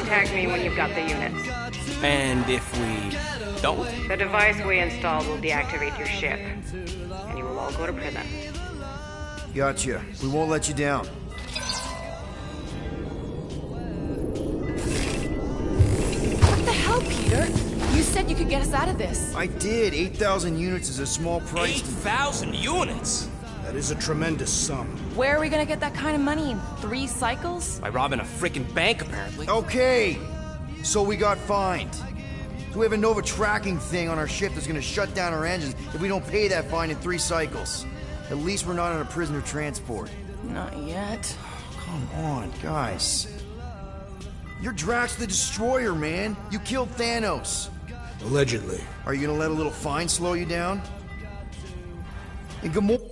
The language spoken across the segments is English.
Contact me when you've got the units. And if we don't? The device we installed will deactivate your ship, and you will all go to prison. Gotcha. We won't let you down. What the hell, Peter? You said you could get us out of this. I did. 8,000 units is a small price. 8,000 units? That is a tremendous sum. Where are we gonna get that kind of money in 3 cycles? By robbing a freaking bank, apparently. Okay. So we got fined. So we have a Nova tracking thing on our ship that's gonna shut down our engines if we don't pay that fine in 3 cycles. At least we're not on a prisoner transport. Not yet. Come on, guys. You're Drax the Destroyer, man. You killed Thanos. Allegedly. Are you gonna let a little fine slow you down? And Gamora...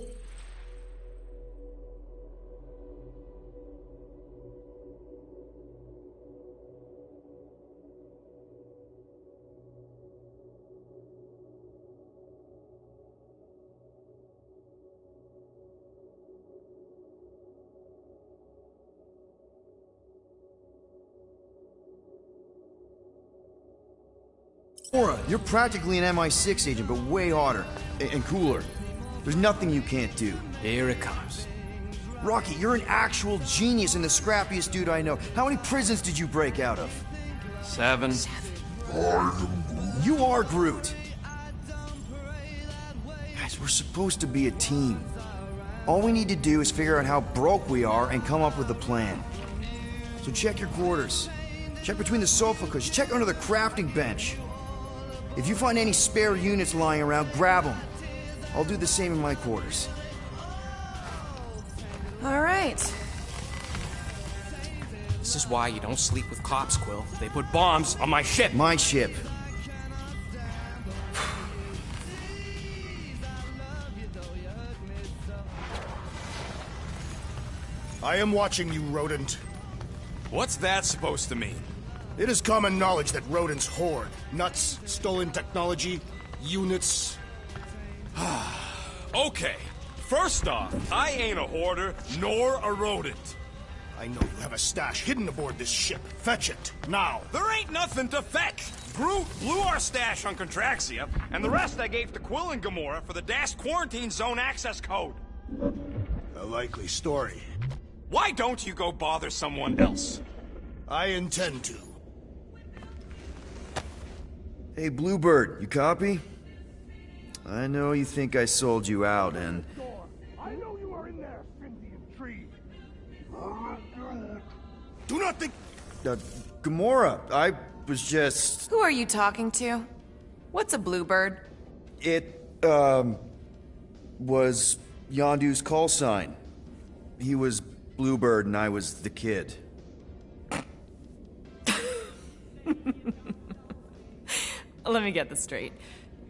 You're practically an MI6 agent, but way hotter. And cooler. There's nothing you can't do. Here it comes. Rocky, you're an actual genius and the scrappiest dude I know. How many prisons did you break out of? 7. You are Groot. Guys, we're supposed to be a team. All we need to do is figure out how broke we are and come up with a plan. So check your quarters. Check between the sofa cushions. Check under the crafting bench. If you find any spare units lying around, grab them. I'll do the same in my quarters. All right. This is why you don't sleep with cops, Quill. They put bombs on my ship. My ship. I am watching you, rodent. What's that supposed to mean? It is common knowledge that rodents hoard nuts, stolen technology, units. Okay, first off, I ain't a hoarder nor a rodent. I know you have a stash hidden aboard this ship. Fetch it, now. There ain't nothing to fetch. Groot blew our stash on Contraxia, and the rest I gave to Quill and Gamora for the dashed quarantine zone access code. A likely story. Why don't you go bother someone else? I intend to. Hey, Bluebird, you copy? I know you think I sold you out, and... I know you are in there, Indian tree. Do not think... Gamora, I was just... Who are you talking to? What's a bluebird? It, was Yondu's call sign. He was Bluebird and I was the kid. Let me get this straight.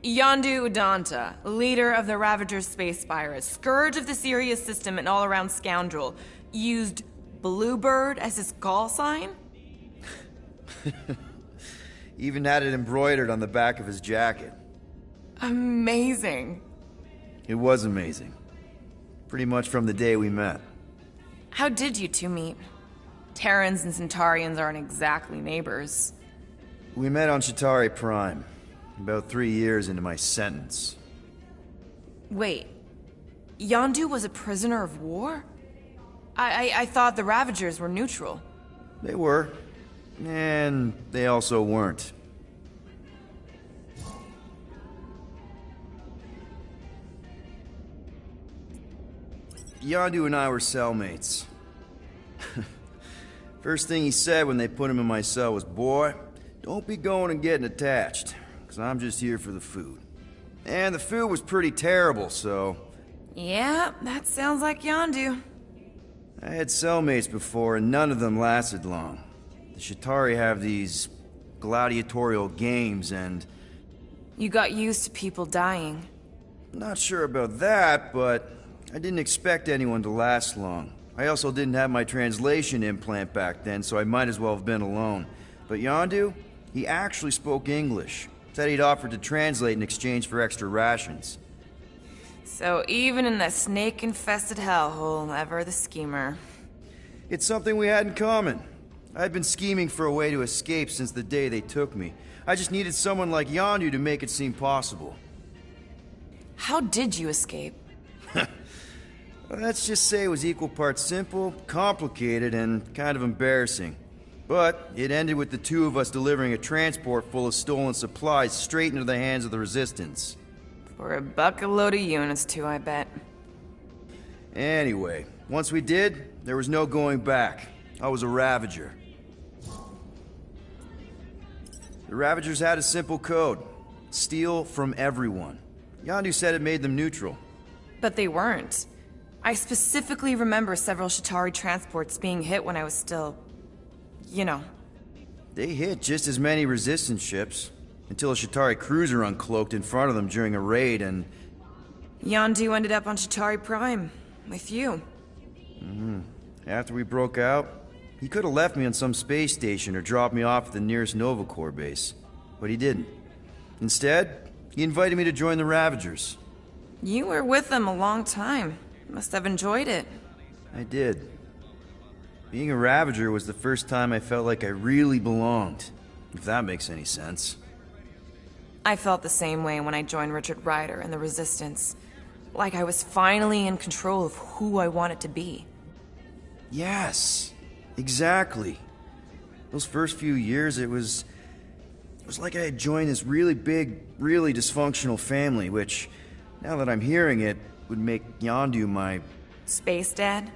Yondu Udanta, leader of the Ravagers space virus, scourge of the Sirius system and all-around scoundrel, used Bluebird as his call sign? Even had it embroidered on the back of his jacket. Amazing. It was amazing. Pretty much from the day we met. How did you two meet? Terrans and Centaurians aren't exactly neighbors. We met on Chitauri Prime, about 3 years into my sentence. Wait, Yondu was a prisoner of war? I thought the Ravagers were neutral. They were, and they also weren't. Yondu and I were cellmates. First thing he said when they put him in my cell was, "Boy, don't be going and getting attached, because I'm just here for the food." And the food was pretty terrible, so... Yeah, that sounds like Yondu. I had cellmates before, and none of them lasted long. The Chitauri have these gladiatorial games, and... You got used to people dying. Not sure about that, but I didn't expect anyone to last long. I also didn't have my translation implant back then, so I might as well have been alone. But Yondu, he actually spoke English. Said he'd offered to translate in exchange for extra rations. So even in that snake-infested hellhole, ever the schemer. It's something we had in common. I'd been scheming for a way to escape since the day they took me. I just needed someone like Yondu to make it seem possible. How did you escape? Let's just say it was equal parts simple, complicated, and kind of embarrassing. But it ended with the two of us delivering a transport full of stolen supplies straight into the hands of the Resistance. For a bucket load of units too, I bet. Anyway, once we did, there was no going back. I was a Ravager. The Ravagers had a simple code. Steal from everyone. Yondu said it made them neutral. But they weren't. I specifically remember several Shatari transports being hit when I was still... you know. They hit just as many Resistance ships, until a Shatari cruiser uncloaked in front of them during a raid and... Yondu ended up on Shatari Prime, with you. After we broke out, he could have left me on some space station or dropped me off at the nearest Nova Corps base. But he didn't. Instead, he invited me to join the Ravagers. You were with them a long time. Must have enjoyed it. I did. Being a Ravager was the first time I felt like I really belonged, if that makes any sense. I felt the same way when I joined Richard Ryder and the Resistance. Like I was finally in control of who I wanted to be. Yes, exactly. Those first few years, it was like I had joined this really big, really dysfunctional family, which, now that I'm hearing it, would make Yondu my... Space Dad?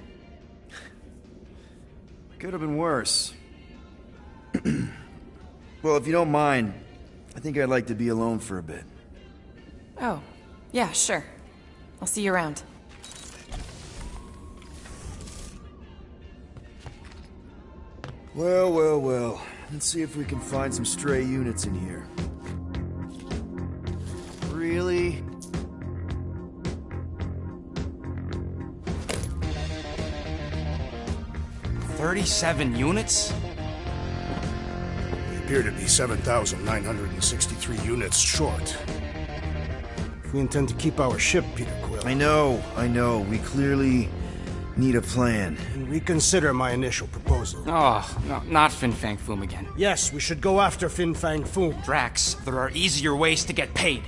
Could have been worse. Well, if you don't mind, I think I'd like to be alone for a bit. Oh, yeah, sure. I'll see you around. Well, well, well. Let's see if we can find some stray units in here. Really? $37 units? We appear to be 7,963 units short. If we intend to keep our ship, Peter Quill... I know. We clearly need a plan. And reconsider my initial proposal. Oh, no, not Fin Fang Foom again. Yes, we should go after Fin Fang Foom. Drax, there are easier ways to get paid.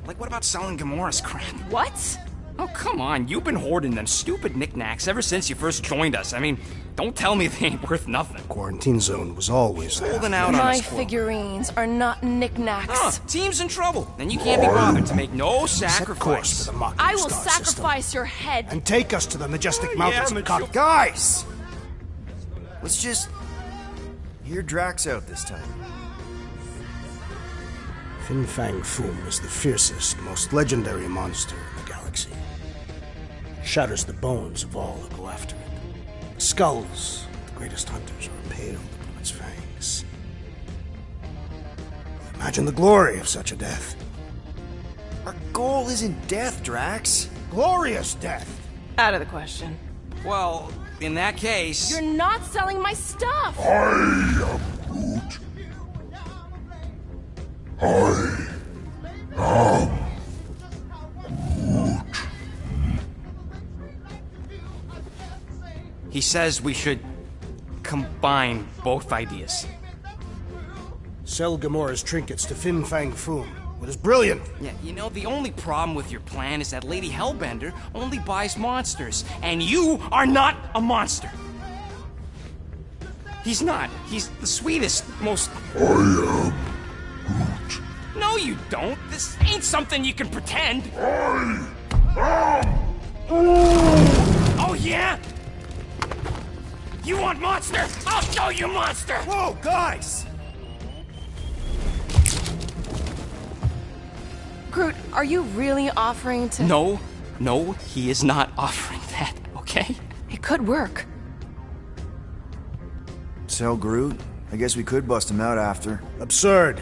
Like, what about selling Gamora's crap? What? Oh, come on. You've been hoarding them stupid knickknacks ever since you first joined us. I mean, don't tell me they ain't worth nothing. Quarantine zone was always there. Holding out on My us, Quill. figurines are not knickknacks. Team's in trouble. Then you can't be bothered to make no Set course sacrifice. for the Mocking I will Star sacrifice system. your head. And take us to the majestic mountains of Kak. Guys! Let's just... hear Drax out this time. Fin Fang Foom is the fiercest, most legendary monster in the galaxy. Shatters the bones of all who go after it. Skulls, the greatest hunters, are impaled upon its fangs. Imagine the glory of such a death. Our goal isn't death, Drax. Glorious death! Out of the question. Well, in that case... You're not selling my stuff. He says we should combine both ideas. Sell Gamora's trinkets to Fin Fang Foom. It is brilliant. Yeah, you know, the only problem with your plan is that Lady Hellbender only buys monsters, and you are not a monster. He's not. He's the sweetest, most... I am Groot. No, you don't. This ain't something you can pretend. Oh, yeah? You want monster? I'll show you monster! Whoa, guys! Groot, are you really offering to... No, he is not offering that, okay? It could work. Sell Groot? I guess we could bust him out after. Absurd.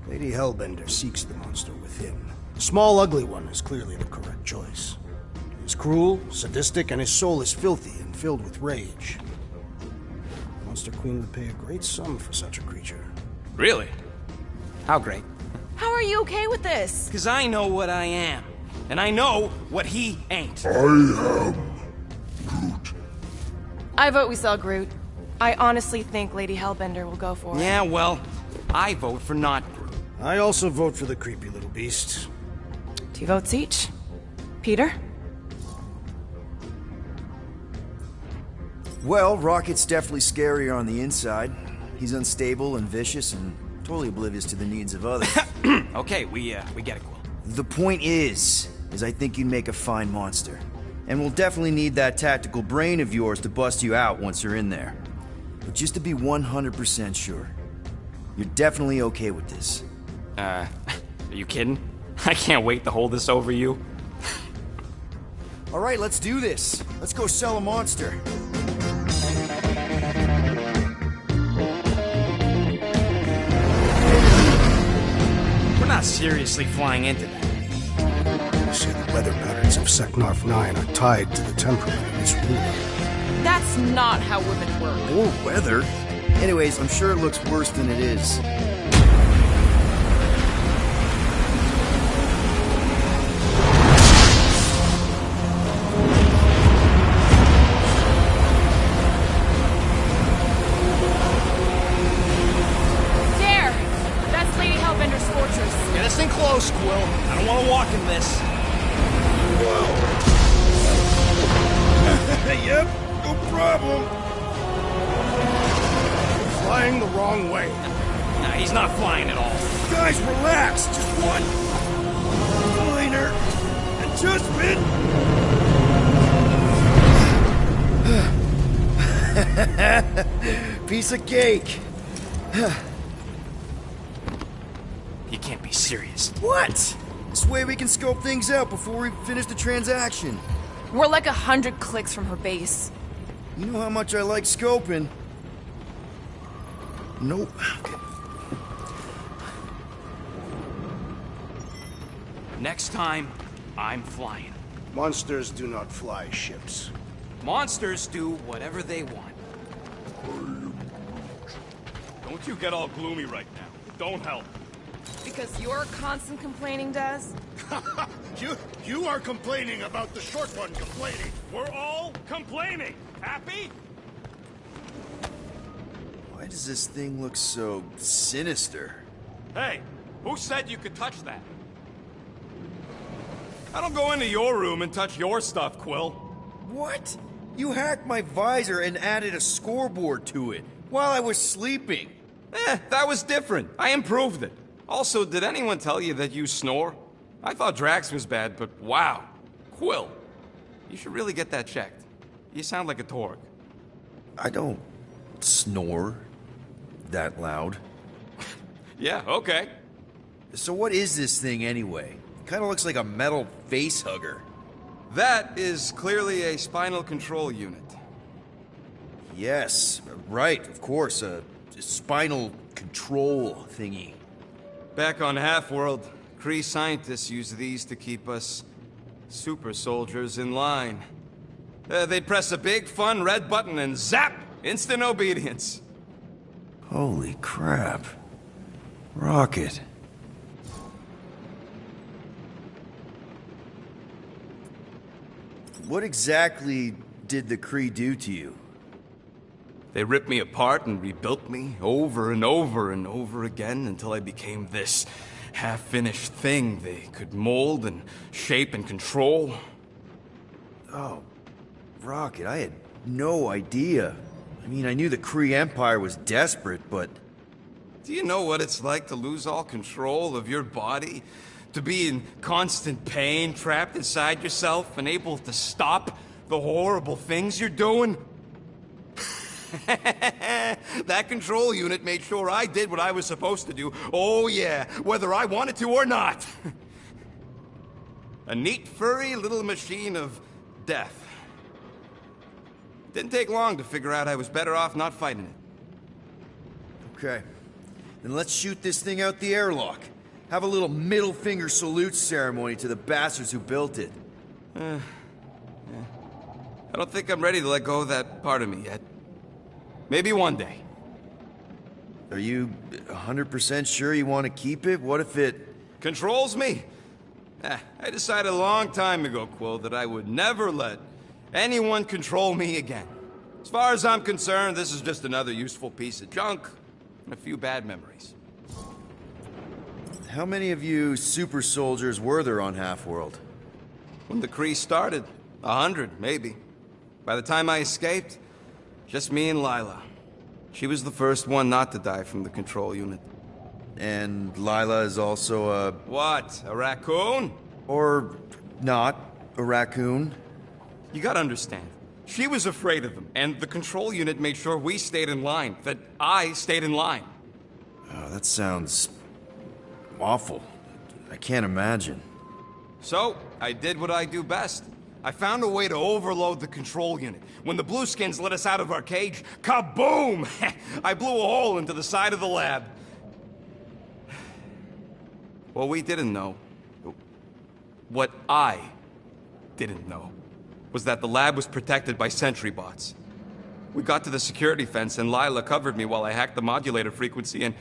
Lady Hellbender seeks the monster within. The small, ugly one is clearly the correct choice. He is cruel, sadistic, and his soul is filthy and filled with rage. The Monster Queen would pay a great sum for such a creature. Really? How great? How are you okay with this? Because I know what I am. And I know what he ain't. I vote we sell Groot. I honestly think Lady Hellbender will go for it. Yeah, well, I vote for not Groot. I also vote for the creepy little beast. 2 votes each. Peter? Well, Rocket's definitely scarier on the inside. He's unstable and vicious and totally oblivious to the needs of others. Okay, we get it, Quill. The point is I think you'd make a fine monster. And we'll definitely need that tactical brain of yours to bust you out once you're in there. But just to be 100% sure, you're definitely okay with this. Are you kidding? I can't wait to hold this over you. All right, let's do this. Let's go sell a monster. We're not seriously flying into that. You say the weather patterns of Seknarf 9 are tied to the temperament of its ruler. That's not how women work. Or weather. Anyways, I'm sure it looks worse than it is. There! That's Lady Hellbender's fortress. Get us in close, Quill. I don't want to walk in this. Yep, no problem. You're flying the wrong way. Nah, he's not flying at all. Guys, relax. Just one minor adjustment. Piece of cake. You can't be serious. What? This way we can scope things out before we finish the transaction. We're like 100 clicks from her base. You know how much I like scoping. Nope. Next time, I'm flying. Monsters do not fly ships. Monsters do whatever they want. Don't you get all gloomy right now. Don't help. Because your constant complaining does? You are complaining about the short one complaining. We're all complaining. Happy? Why does this thing look so sinister? Hey, who said you could touch that? I don't go into your room and touch your stuff, Quill. What? You hacked my visor and added a scoreboard to it while I was sleeping. That was different. I improved it. Also, did anyone tell you that you snore? I thought Drax was bad, but wow. Quill, you should really get that checked. You sound like a Torg. I don't snore that loud. Yeah, okay. So what is this thing anyway? Kind of looks like a metal face hugger. That is clearly a spinal control unit. Yes, right, of course, a spinal control thingy. Back on Half-World, Kree scientists use these to keep us super soldiers in line. They'd press a big, fun red button and zap! Instant obedience. Holy crap. Rocket. What exactly did the Kree do to you? They ripped me apart and rebuilt me over and over and over again until I became this half-finished thing they could mold and shape and control. Oh, Rocket, I had no idea. I mean, I knew the Kree Empire was desperate, but... Do you know what it's like to lose all control of your body? To be in constant pain, trapped inside yourself, unable to stop the horrible things you're doing? That control unit made sure I did what I was supposed to do. Oh yeah, whether I wanted to or not. A neat, furry little machine of death. Didn't take long to figure out I was better off not fighting it. Okay. Then let's shoot this thing out the airlock. Have a little middle finger salute ceremony to the bastards who built it. I don't think I'm ready to let go of that part of me yet. Maybe one day. Are you 100% sure you want to keep it? What if it... Controls me? I decided a long time ago, Quill, that I would never let anyone control me again. As far as I'm concerned, this is just another useful piece of junk and a few bad memories. How many of you super soldiers were there on Half-World? When the Kree started, 100, maybe. By the time I escaped, just me and Lila. She was the first one not to die from the control unit. And Lila is also a... What, a raccoon? Or not, a raccoon? You gotta understand, she was afraid of them, and the control unit made sure we stayed in line, that I stayed in line. Oh, that sounds... awful. I can't imagine. So, I did what I do best. I found a way to overload the control unit. When the Blueskins let us out of our cage, kaboom! I blew a hole into the side of the lab. What we didn't know, what I didn't know, was that the lab was protected by sentry bots. We got to the security fence and Lila covered me while I hacked the modulator frequency, and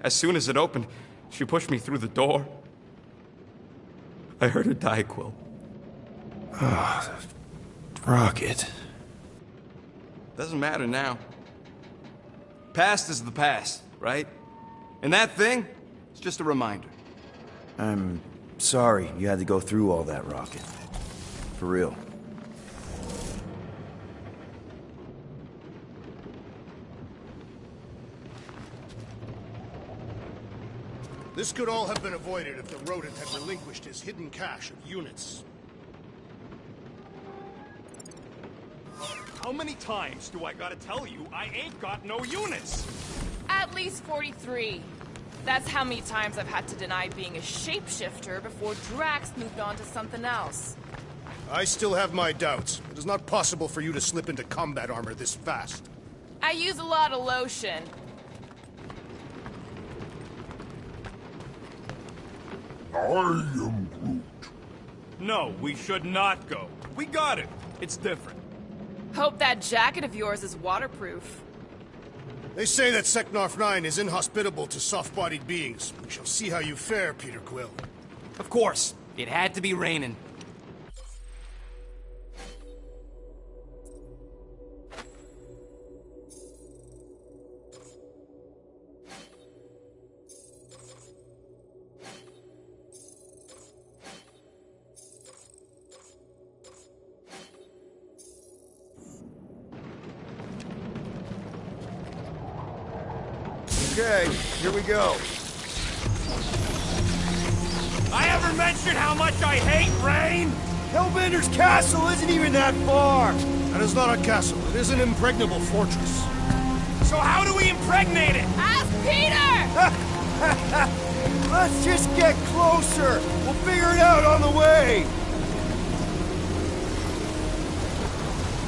as soon as it opened, she pushed me through the door. I heard her die, Quill. Ah, Rocket. Doesn't matter now. Past is the past, right? And that thing, it's just a reminder. I'm sorry you had to go through all that, Rocket. For real. This could all have been avoided if the rodent had relinquished his hidden cache of units. How many times do I gotta tell you I ain't got no units? At least 43. That's how many times I've had to deny being a shapeshifter before Drax moved on to something else. I still have my doubts. It is not possible for you to slip into combat armor this fast. I use a lot of lotion. I am Groot. No, we should not go. We got it. It's different. Hope that jacket of yours is waterproof. They say that Seknarf 9 is inhospitable to soft-bodied beings. We shall see how you fare, Peter Quill. Of course, it had to be raining. Okay, here we go. I ever mentioned how much I hate rain? Hellbender's castle isn't even that far! That is not a castle. It is an impregnable fortress. So how do we impregnate it? Ask Peter! Let's just get closer! We'll figure it out on the way!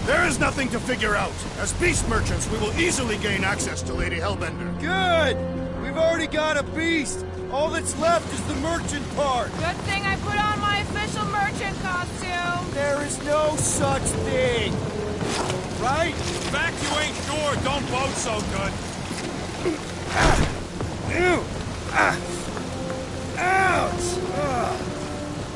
There is nothing to figure out. As beast merchants, we will easily gain access to Lady Hellbender. Good! We've already got a beast! All that's left is the merchant part! Good thing I put on my official merchant costume! There is no such thing! Right? In fact, you ain't sure. Don't vote so good. Ouch!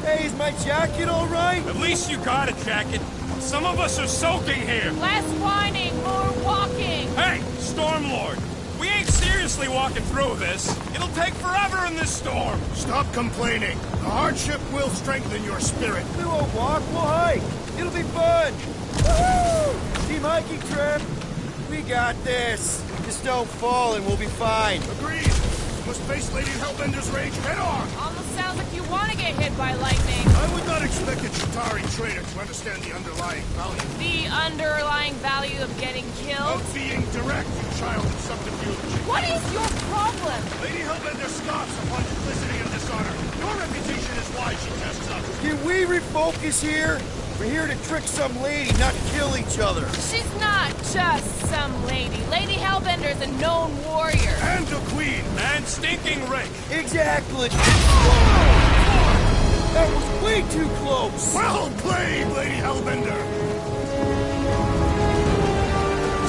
Hey, is my jacket all right? At least you got a jacket. Some of us are soaking here. Less whining, more walking! Hey, Stormlord. We ain't seriously walking through this. It'll take forever in this storm. Stop complaining. The hardship will strengthen your spirit. We won't walk, we'll hike! It'll be fun! Woohoo! Team hiking trip! We got this! Just don't fall and we'll be fine. Agreed. We must face Lady Hellbender's rage head-on. Almost sounds like you want to get hit by lightning. I would not expect a Chitauri trader to understand the underlying value. The underlying value of getting killed? Of being direct, you child of subterfuge. What is your problem? Lady Hellbender scoffs upon duplicity and dishonor. Your reputation is why she tests us. Can we refocus here? We're here to trick some lady, not kill each other. She's not just some lady. Lady Hellbender's a known warrior. And a queen. And stinking rich. Exactly. That was way too close. Well played, Lady Hellbender.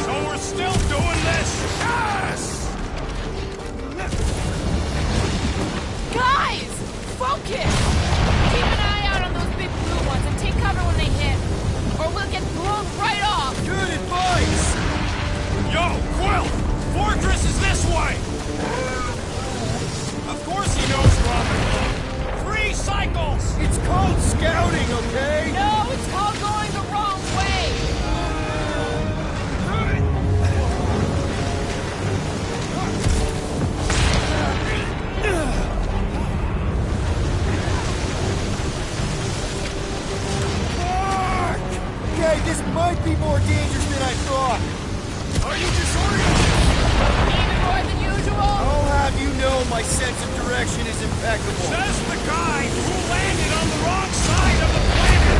So we're still doing this? Yes! Guys! Focus! Keep an eye out on those big blue ones and take cover when they hit. Or we'll get blown right off. Good advice. Yo, Quill! Fortress is this way! Of course he knows Robin. 3 cycles! It's called scouting, okay? No, it's called going the wrong way! Okay, this might be more dangerous than I thought. Are you disoriented? Even more than usual? I'll have you know my sense of direction is impeccable. Says the guy who landed on the wrong side of the planet!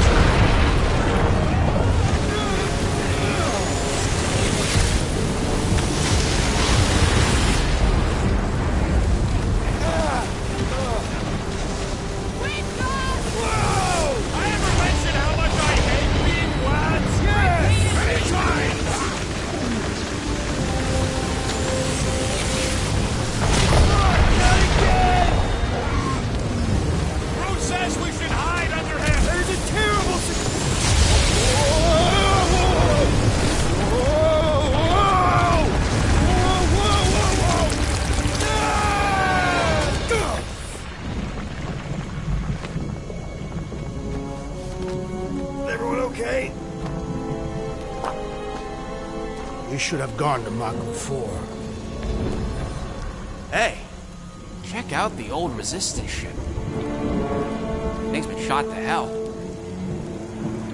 Wait, God! Whoa! I ever mentioned how much I hate being lads? Yes! Many times! Groot says we should hide under him! There's a terrible... Everyone okay? We should have gone to Mako 4. Hey, check out the old Resistance ship. Thing's been shot to hell.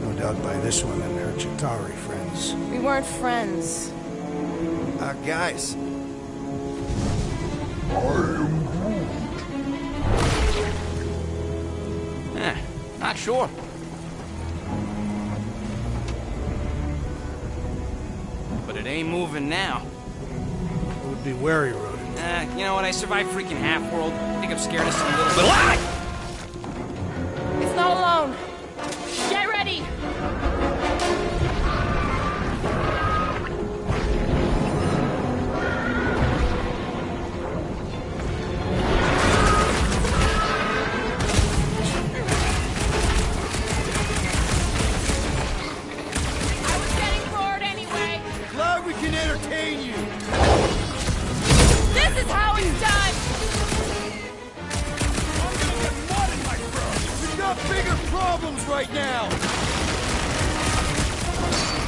No doubt by this one and her Chitauri friends. We weren't friends. Guys. Not sure. But it ain't moving now. Would be wary, Rodin. You know what? I survived freaking Half-World. I think I'm scared of some little bit. Ah! It's not alone. Get ready! I was getting bored anyway. Glad we can entertain you. This is how it's done! I'm gonna get mud in my throat! We've got bigger problems right now.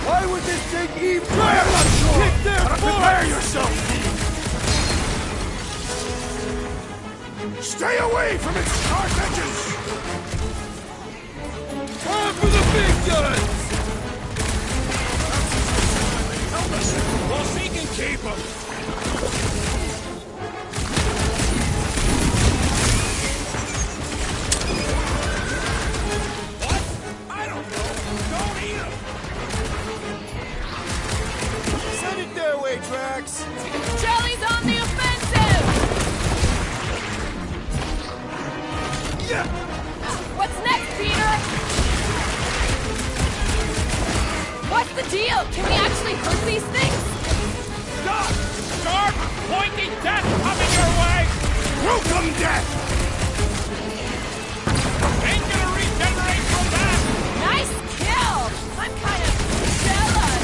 Why would this thing even... I'm not sure! Kick their Prepare butts! yourself! Stay away from its sharp edges! Time for the big guns! Help us! Well, she can keep them! What? I don't know. Don't eat them! Send it their way, Drax. Jelly's on the offensive! Yeah. What's next, Peter? What's the deal? Can we actually hurt these things? Stop! Sharp, pointing death coming your way! Welcome, death! Ain't gonna regenerate from that! Nice kill! I'm kind of jealous!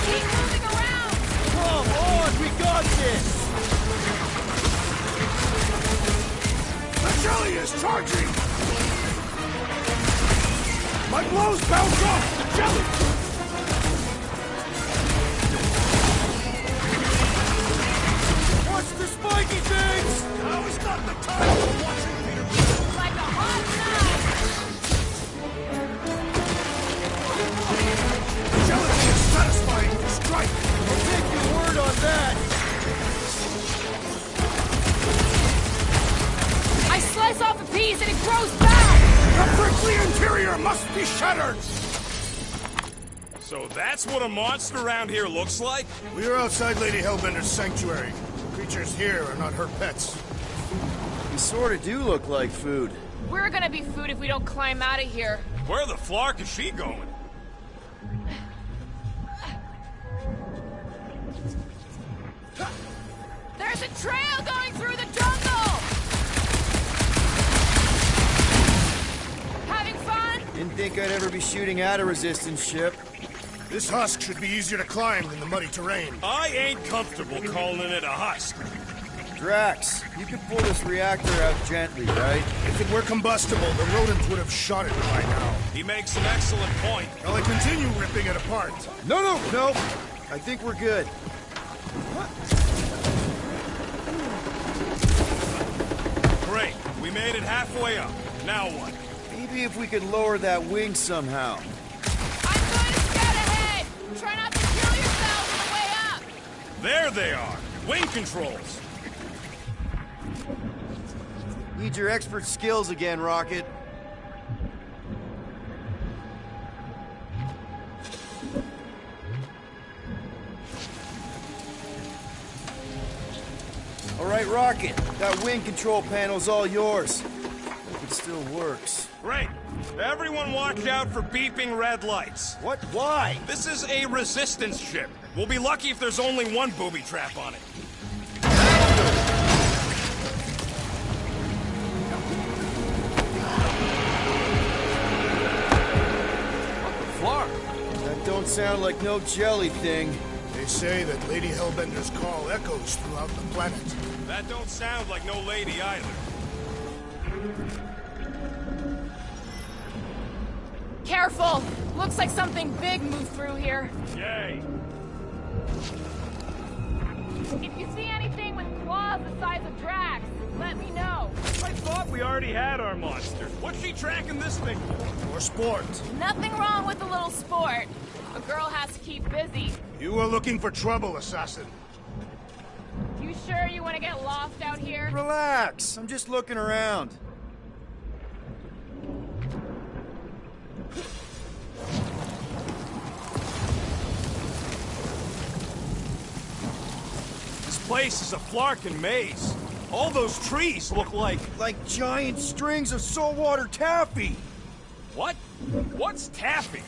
Keep moving around! Come on, we got this. The jelly is charging! My blows bounce off the jelly! Watch the spiky things. Now is not the time for watching Peter. Like a hot knife! The jelly is satisfying to strike! I'll take your word on that. I slice off a piece and it grows back! The prickly interior must be shattered! So that's what a monster around here looks like? We are outside Lady Hellbender's sanctuary. Creatures here are not her pets. You sort of do look like food. We're gonna be food if we don't climb out of here. Where the flark is she going? There's a trail going through the jungle! Having fun? Didn't think think I'd ever be shooting at a resistance ship. This husk should be easier to climb than the muddy terrain. I ain't comfortable calling it a husk. Drax, you can pull this reactor out gently, right? If it were combustible, the rodents would have shot it by now. He makes an excellent point. Shall I continue ripping it apart? No! I think we're good. Great. We made it halfway up. Now what? Maybe if we could lower that wing somehow. I'm going to scout ahead! Try not to kill yourselves on the way up! There they are. Wing controls. Need your expert skills again, Rocket. All right, Rocket. That wing control panel's all yours. Hope it still works. Great. Everyone watch out for beeping red lights. What? Why? This is a resistance ship. We'll be lucky if there's only one booby trap on it. That don't sound like no jelly thing. They say that Lady Hellbender's call echoes throughout the planet. That don't sound like no lady either. Careful! Looks like something big moved through here. Yay. If you see anything with claws the size of Drax, let me know. I thought we already had our monster. What's she tracking this thing for? For sport. Nothing wrong with a little sport. A girl has to keep busy. You are looking for trouble, assassin. You sure you want to get lost out here? Relax. I'm just looking around. This place is a flarkin' maze. All those trees look like... Like giant strings of saltwater taffy. What? What's taffy?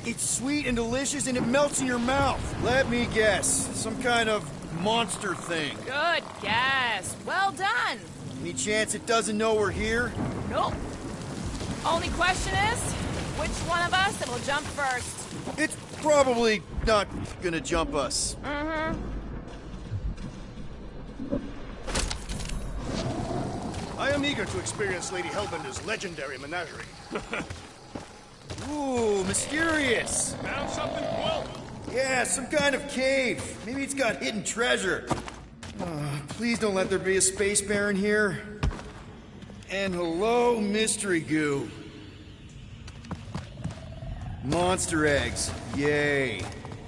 It's sweet and delicious and it melts in your mouth. Let me guess. Some kind of monster thing. Good guess. Well done. Any chance it doesn't know we're here? Nope. Only question is, which one of us will jump first? It's probably not gonna jump us. Mm-hmm. I am eager to experience Lady Hellbender's legendary menagerie. Ooh, mysterious. Found something cool? Yeah, some kind of cave. Maybe it's got hidden treasure. Please don't let there be a space baron here. And hello, mystery goo. Monster eggs. Yay.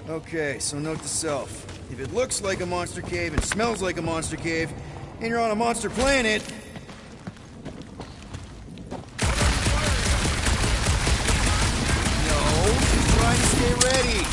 Okay, so note to self. If it looks like a monster cave and smells like a monster cave, and you're on a monster planet... No, just trying to stay ready.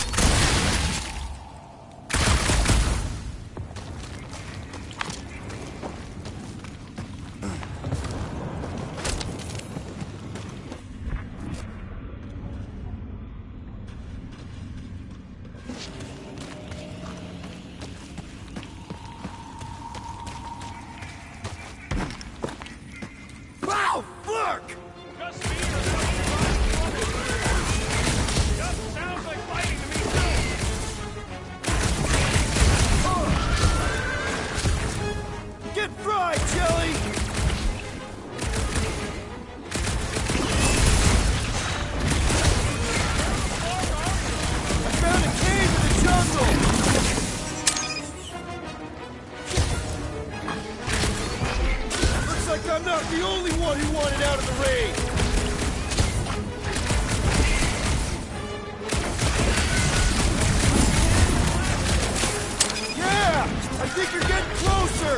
Wow, look! Just me or Just sounds like fighting to me too. Get fried, Jelly! I found a cave in the jungle! Looks like I'm not the only one who wanted out of the raid! Yeah! I think you're getting closer!